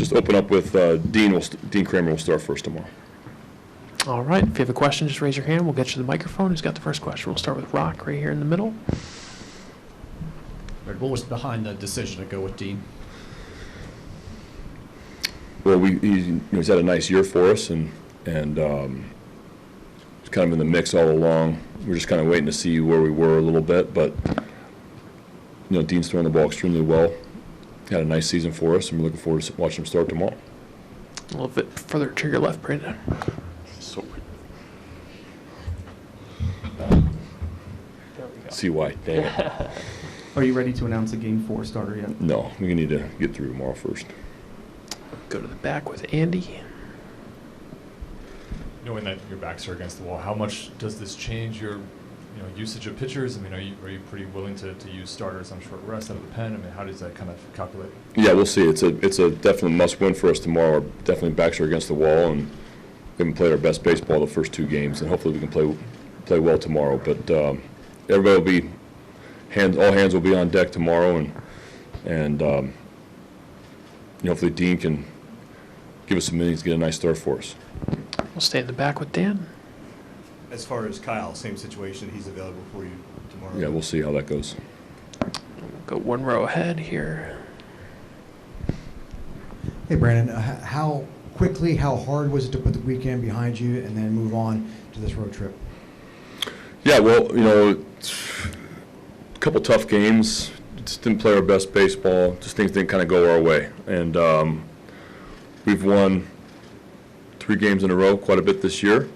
just open up with Dean Kremer will start first tomorrow. All right. If you have a question, just raise your hand. We'll get you the microphone. Who's got the first question? We'll start with Rock right here in the middle. What was behind the decision to go with Dean? Well, he's had a nice year for us, and he's kind of in the mix all along. We're just kind of waiting to see where we were a little bit, but Dean's throwing the ball extremely well. Had a nice season for us, and we're looking forward to watching him start tomorrow. A little bit further to your left, Brandon. See why? Dang it. Are you ready to announce a Game 4 starter yet? No, we need to get through tomorrow first. Go to the back with Andy. Knowing that your backs are against the wall, how much does this change your usage of pitchers? I mean, are you pretty willing to use starters on short rest out of the pen? I mean, how does that kind of calculate? Yeah, we'll see. It's a definite must-win for us tomorrow. Our definitely backs are against the wall, and we haven't played our best baseball the first 2 games, and hopefully we can play well tomorrow. But everybody will be all hands will be on deck tomorrow, and hopefully Dean can give us some innings, get a nice start for us. We'll stay in the back with Dan. As far as Kyle, same situation. He's available for you tomorrow. Yeah, we'll see how that goes. We'll go one row ahead here. Hey, Brandon, how hard was it to put the weekend behind you and then move on to this road trip? Yeah, well, a couple tough games. Just didn't play our best baseball. Just things didn't kind of go our way. And we've won 3 games in a row quite a bit this year.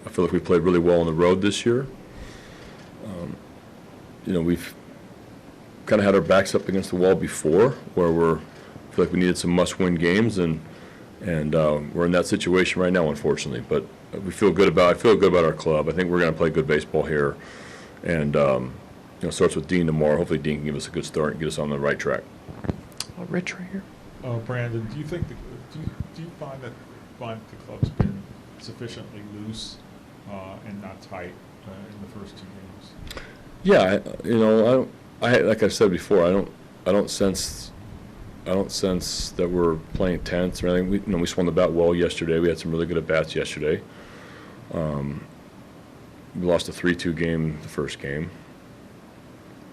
I feel like we played really well on the road this year. We've kind of had our backs up against the wall before, where I feel like we needed some must-win games, and we're in that situation right now, unfortunately. But I feel good about our club. I think we're going to play good baseball here, and it starts with Dean tomorrow. Hopefully, Dean can give us a good start and get us on the right track. Rich right here. Brandon, do you think do you find that the club's been sufficiently loose and not tight in the first 2 games? Yeah, like I said before, I don't sense that we're playing tense or anything. We swung the bat well yesterday. We had some really good at bats yesterday. We lost a 3-2 game the first game.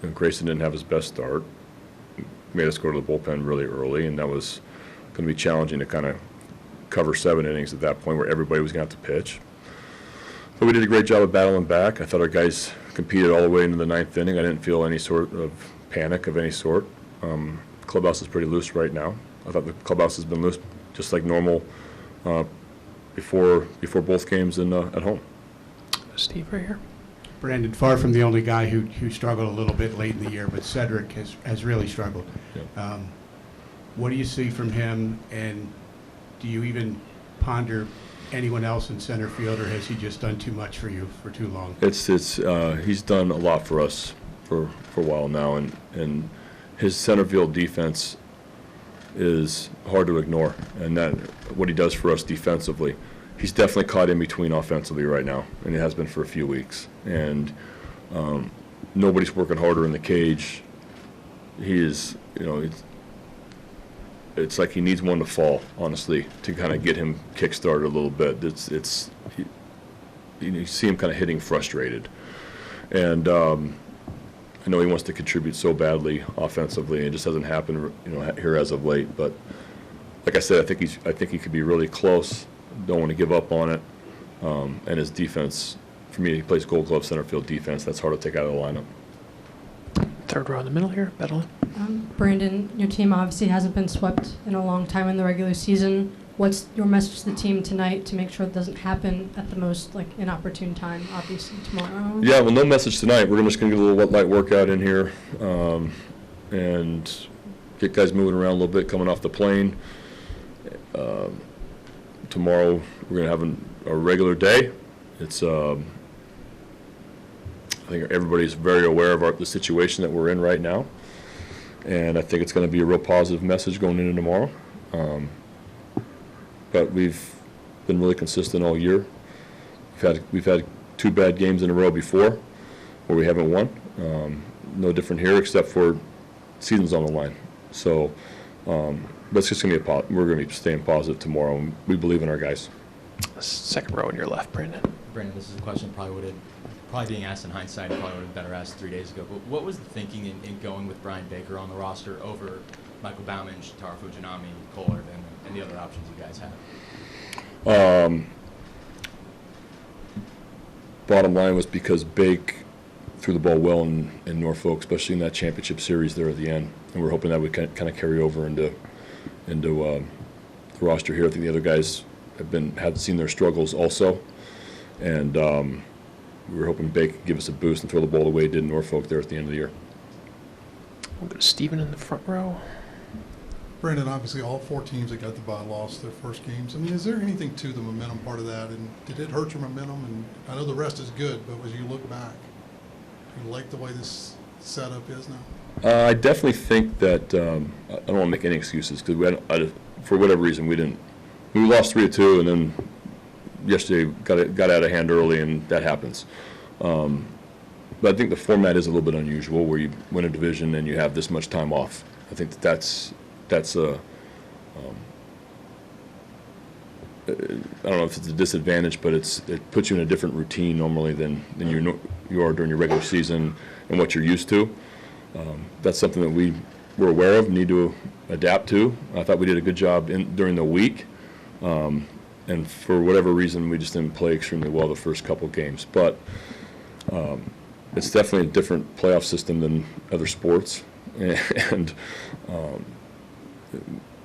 And Grayson didn't have his best start. Made us go to the bullpen really early, and that was going to be challenging to kind of cover 7 innings at that point where everybody was going to have to pitch. But we did a great job of battling back. I thought our guys competed all the way into the 9th inning. I didn't feel any sort of panic of any sort. Clubhouse is pretty loose right now. I thought the clubhouse has been loose just like normal before both games at home. Steve right here. Brandon, far from the only guy who struggled a little bit late in the year, but Cedric has really struggled. Yeah. What do you see from him, and do you even ponder anyone else in center field, or has he just done too much for you for too long? He's done a lot for us for a while now, and his center field defense is hard to ignore, and that what he does for us defensively. He's definitely caught in between offensively right now, and it has been for a few weeks. And nobody's working harder in the cage. He is, it's like he needs one to fall, honestly, to kind of get him kick-started a little bit. You see him kind of hitting frustrated. And I know he wants to contribute so badly offensively, and it just hasn't happened, here as of late. But like I said, I think he could be really close. Don't want to give up on it. And his defense, for me, he plays Gold Glove center field defense. That's hard to take out of the lineup. Third row in the middle here, Bedeline. Brandon, your team obviously hasn't been swept in a long time in the regular season. What's your message to the team tonight to make sure it doesn't happen at the most inopportune time, obviously, tomorrow? Yeah, well, no message tonight. We're just going to get a little light workout in here and get guys moving around a little bit coming off the plane. Tomorrow we're going to have a regular day. It's I think everybody's very aware of the situation that we're in right now, and I think it's going to be a real positive message going into tomorrow. But we've been really consistent all year. We've had 2 bad games in a row before where we haven't won. No different here except for season's on the line. So But it's just going to be we're going to be staying positive tomorrow, and we believe in our guys. Second row on your left, Brandon. Brandon, this is a question probably being asked in hindsight, probably would have been better asked 3 days ago. But what was the thinking in going with Brian Baker on the roster over Michael Baumann, Shintaro Fujinami, Kohler, and the other options you guys have? Bottom line was because Bake threw the ball well in Norfolk, especially in that championship series there at the end, and we're hoping that would kind of carry over into the roster here. I think the other guys had seen their struggles also, and we were hoping Bake could give us a boost and throw the ball the way he did in Norfolk there at the end of the year. We'll go to Steven in the front row. Brandon, obviously all 4 teams that got the bye lost their first games. I mean, is there anything to the momentum part of that? And did it hurt your momentum? And I know the rest is good, but as you look back, do you like the way this setup is now? I definitely think that I don't want to make any excuses because for whatever reason we lost 3-2 and then yesterday got out of hand early, and that happens. But I think the format is a little bit unusual where you win a division and you have this much time off. I think that's a I don't know if it's a disadvantage, but it puts you in a different routine normally than you are during your regular season and what you're used to. That's something that we were aware of, need to adapt to. I thought we did a good job during the week, and for whatever reason, we just didn't play extremely well the first couple games. But it's definitely a different playoff system than other sports, and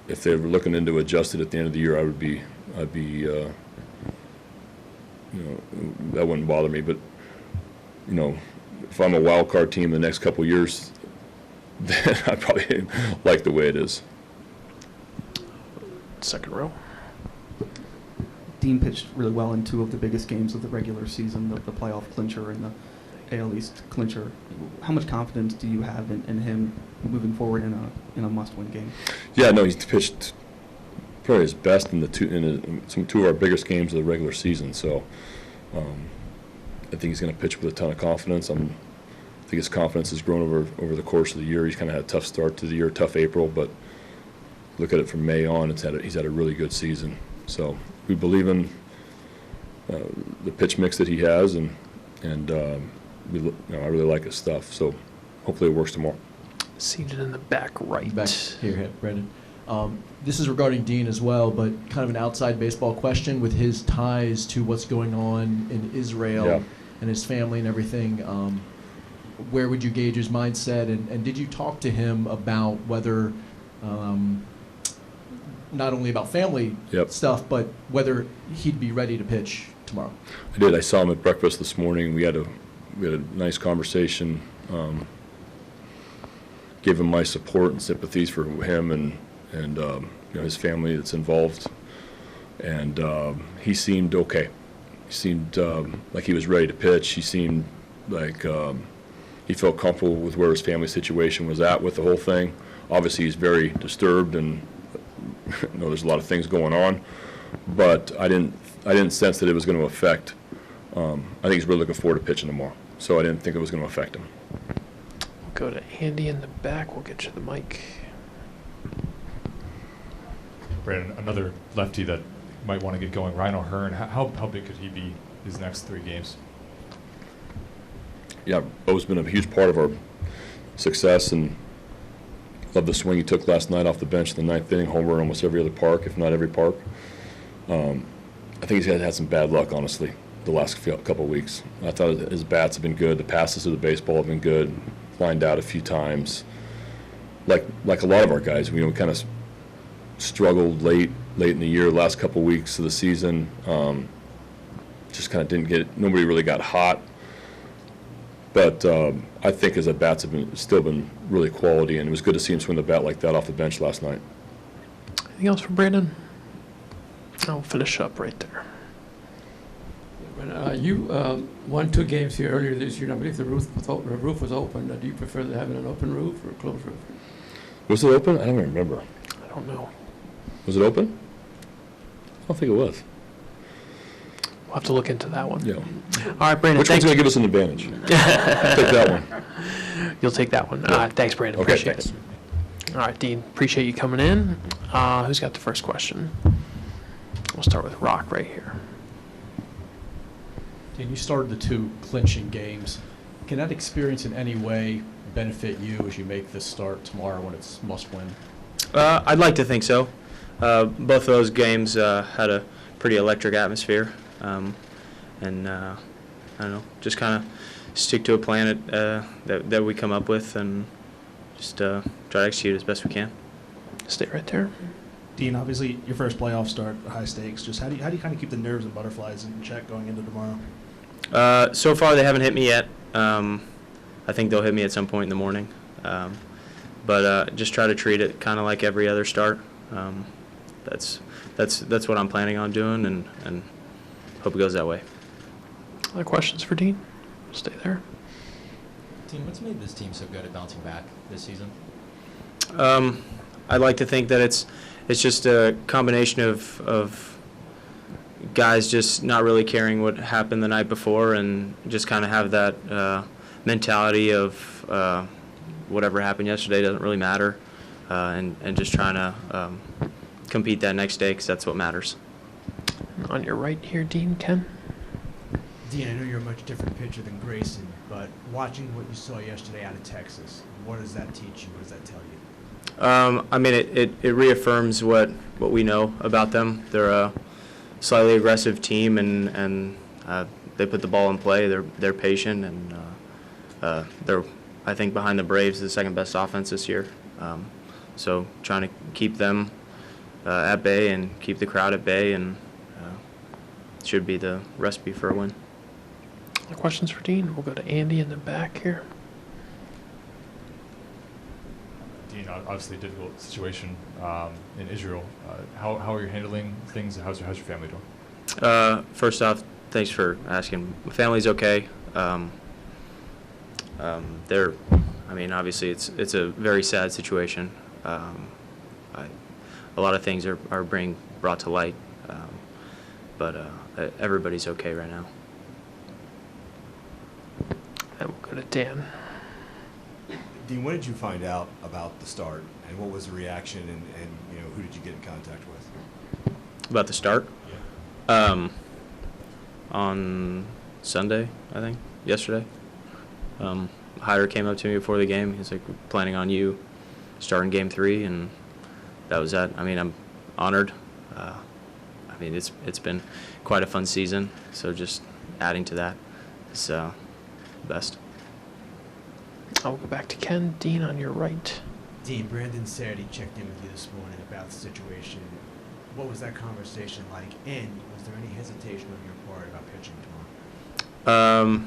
if they were looking into adjust it at the end of the year, I'd be that wouldn't bother me. But if I'm a wild card team the next couple of years, then I probably like the way it is. Second row. Dean pitched really well in 2 of the biggest games of the regular season, the playoff clincher and the AL East clincher. How much confidence do you have in him moving forward in a must-win game? Yeah, no, he's pitched probably his best in some 2 of our biggest games of the regular season. So I think he's going to pitch with a ton of confidence. I think his confidence has grown over the course of the year. He's kind of had a tough start to the year, tough April, but look at it from May on. He's had a really good season. So we believe in the pitch mix that he has, and I really like his stuff. So hopefully it works tomorrow. Seated in the back right. Back here, Brandon. This is regarding Dean as well, but kind of an outside baseball question with his ties to what's going on in Israel and his family and everything. Where would you gauge his mindset? And did you talk to him about whether, not only about family stuff, but whether he'd be ready to pitch tomorrow? I did. I saw him at breakfast this morning. We had a nice conversation. Gave him my support and sympathies for him and his family that's involved. And he seemed okay. He seemed like he was ready to pitch. He seemed like he felt comfortable with where his family situation was at with the whole thing. Obviously, he's very disturbed, and there's a lot of things going on. But I didn't sense that it was going to affect. I think he's really looking forward to pitching tomorrow. So I didn't think it was going to affect him. We'll go to Andy in the back. We'll get you the mic. Brandon, another lefty that might want to get going, Rhino Hearn. How big could he be his next 3 games? Yeah, Bo's been a huge part of our success, and love the swing he took last night off the bench in the 9th inning, home run almost every other park, if not every park. I think he's had some bad luck, honestly, the last couple of weeks. I thought his bats have been good. The passes to the baseball have been good. Lined out a few times. Like a lot of our guys, we kind of struggled late in the year, last couple of weeks of the season. Just kind of didn't get it. Nobody really got hot. But I think his at-bats have still been really quality, and it was good to see him swing the bat like that off the bench last night. Anything else for Brandon? I'll finish up right there. You won 2 games here earlier this year, and I believe the roof was open. Do you prefer having an open roof or a closed roof? Was it open? I don't remember. I don't know. Was it open? I don't think it was. We'll have to look into that one. Yeah. All right, Brandon. Which one's going to give us an advantage? I'll take that one. You'll take that one. Yeah. Thanks, Brandon. Okay, Appreciate thanks. it. All right, Dean, appreciate you coming in. Who's got the first question? We'll start with Rock right here. Dean, you started the 2 clinching games. Can that experience in any way benefit you as you make this start tomorrow when it's must-win? I'd like to think so. Both of those games had a pretty electric atmosphere, and I don't know, just kind of stick to a plan that we come up with, and just try to execute as best we can. Stay right there. Dean, obviously your first playoff start, high stakes. Just how do you kind of keep the nerves and butterflies in check going into tomorrow? So far, they haven't hit me yet. I think they'll hit me at some point in the morning. But just try to treat it kind of like every other start. That's what I'm planning on doing, and hope it goes that way. Other questions for Dean? Stay there. Dean, what's made this team so good at bouncing back this season? I'd like to think that it's just a combination of guys just not really caring what happened the night before, and just kind of have that mentality of whatever happened yesterday doesn't really matter, and just trying to compete that next day, because that's what matters. On your right here, Dean, Ken. Dean, I know you're a much different pitcher than Grayson, but watching what you saw yesterday out of Texas, what does that teach you? What does that tell you? I mean, it reaffirms what we know about them. They're a slightly aggressive team, and they put the ball in play. They're patient, and they're, I think, behind the Braves, the second best offense this year. So trying to keep them at bay and keep the crowd at bay, and should be the recipe for a win. Other questions for Dean? We'll go to Andy in the back here. Dean, obviously a difficult situation in Israel. How are you handling things? How's your family doing? First off, thanks for asking. My family's okay. They're, I mean, obviously it's a very sad situation. A lot of things are being brought to light, but everybody's okay right now. And we'll go to Dan. Dean, when did you find out about the start, and what was the reaction, and who did you get in contact with? About the start? Yeah. On Sunday, I think, yesterday. Hyde came up to me before the game. He's like, "We're planning on you starting Game 3," and that was that. I mean, I'm honored. I mean, it's been quite a fun season, so just adding to that is best. I'll go back to Ken. Dean, on your right. Dean, Brandon said he checked in with you this morning about the situation. What was that conversation like, and was there any hesitation on your part about pitching tomorrow?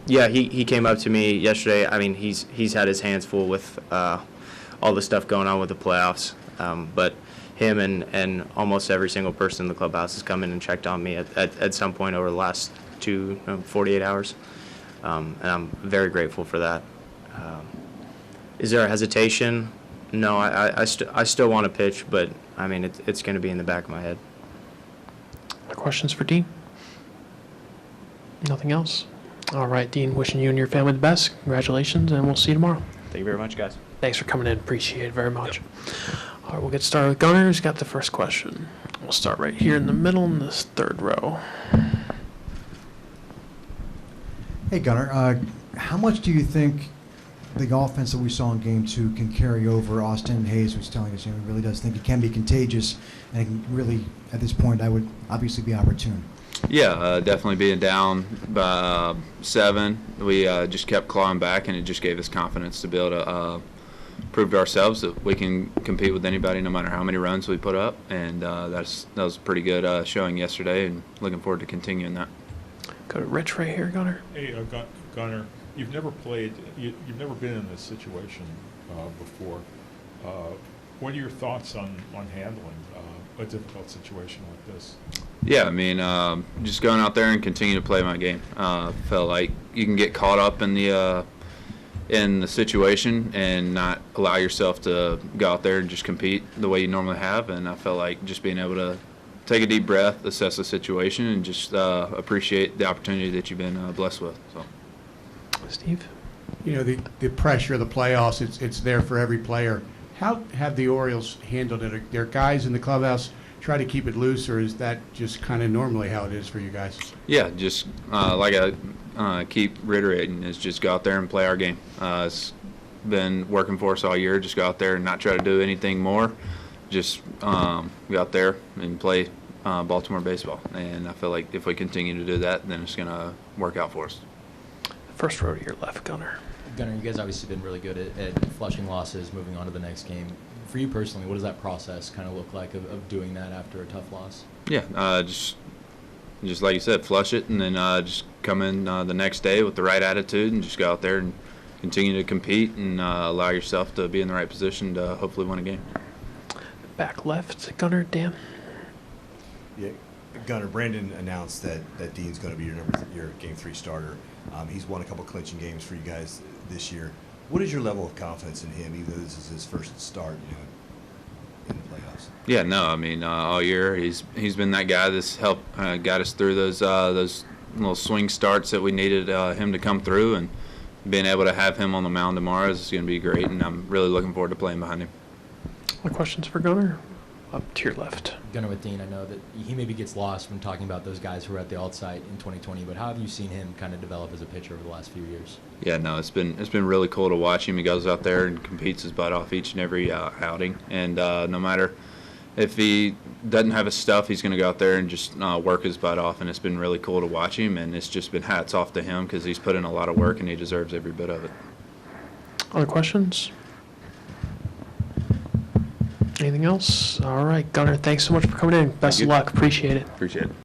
Yeah, he came up to me yesterday. I mean, he's had his hands full with all the stuff going on with the playoffs, but him and almost every single person in the clubhouse has come in and checked on me at some point over the last 48 hours, and I'm very grateful for that. Is there a hesitation? No, I still want to pitch, but I mean, it's going to be in the back of my head. Other questions for Dean? Nothing else? All right, Dean, wishing you and your family the best. Congratulations, and we'll see you tomorrow. Thank you very much, guys. Thanks for coming in. Appreciate it very much. All right, we'll get started with Gunnar, who's got the first question. We'll start right here in the middle in this third row. Hey, Gunnar, how much do you think the offense that we saw in Game 2 can carry over? Austin Hayes was telling us, he really does think it can be contagious, and it can really, at this point, I would obviously be opportune. Yeah, definitely being down by 7, we just kept clawing back, and it just gave us confidence to be able to prove to ourselves that we can compete with anybody no matter how many runs we put up, and that was a pretty good showing yesterday, and looking forward to continuing that. Go to Rich right here, Gunnar. Hey, Gunnar, you've never you've never been in this situation before. What are your thoughts on handling a difficult situation like this? Yeah, I mean, just going out there and continue to play my game. Felt like you can get caught up in the situation and not allow yourself to go out there and just compete the way you normally have. And I felt like just being able to take a deep breath, assess the situation, and just appreciate the opportunity that you've been blessed with. So, Steve? The pressure of the playoffs, it's there for every player. How have the Orioles handled it? Are there guys in the clubhouse try to keep it loose, or is that just kind of normally how it is for you guys? Yeah, just like I keep reiterating, is just go out there and play our game. It's been working for us all year. Just go out there and not try to do anything more. Just go out there and play Baltimore baseball. And I feel like if we continue to do that, then it's going to work out for us. First row to your left, Gunnar. Gunnar, you guys obviously been really good at flushing losses, moving on to the next game. For you personally, what does that process kind of look like of doing that after a tough loss? Yeah, just like you said, flush it, and then just come in the next day with the right attitude and just go out there and continue to compete and allow yourself to be in the right position to hopefully win a game. Back left, Gunnar, Dan. Yeah, Gunnar, Brandon announced that Dean's going to be your Game 3 starter. He's won a couple clinching games for you guys this year. What is your level of confidence in him, even though this is his first start, in the playoffs? Yeah, no, I mean, all year he's been that guy that's helped got us through those little swing starts that we needed him to come through, and being able to have him on the mound tomorrow is going to be great, and I'm really looking forward to playing behind him. Any questions for Gunnar? Up to your left. Gunnar, with Dean, I know that he maybe gets lost when talking about those guys who were at the alt-site in 2020, but how have you seen him kind of develop as a pitcher over the last few years? Yeah, no, it's been really cool to watch him. He goes out there and competes his butt off each and every outing, and no matter if he doesn't have his stuff, he's going to go out there and just work his butt off, and it's been really cool to watch him, and it's just been hats off to him because he's put in a lot of work and he deserves every bit of it. Other questions? Anything else? All right, Gunnar, thanks so much for coming in. Best of luck. Appreciate it. Appreciate it.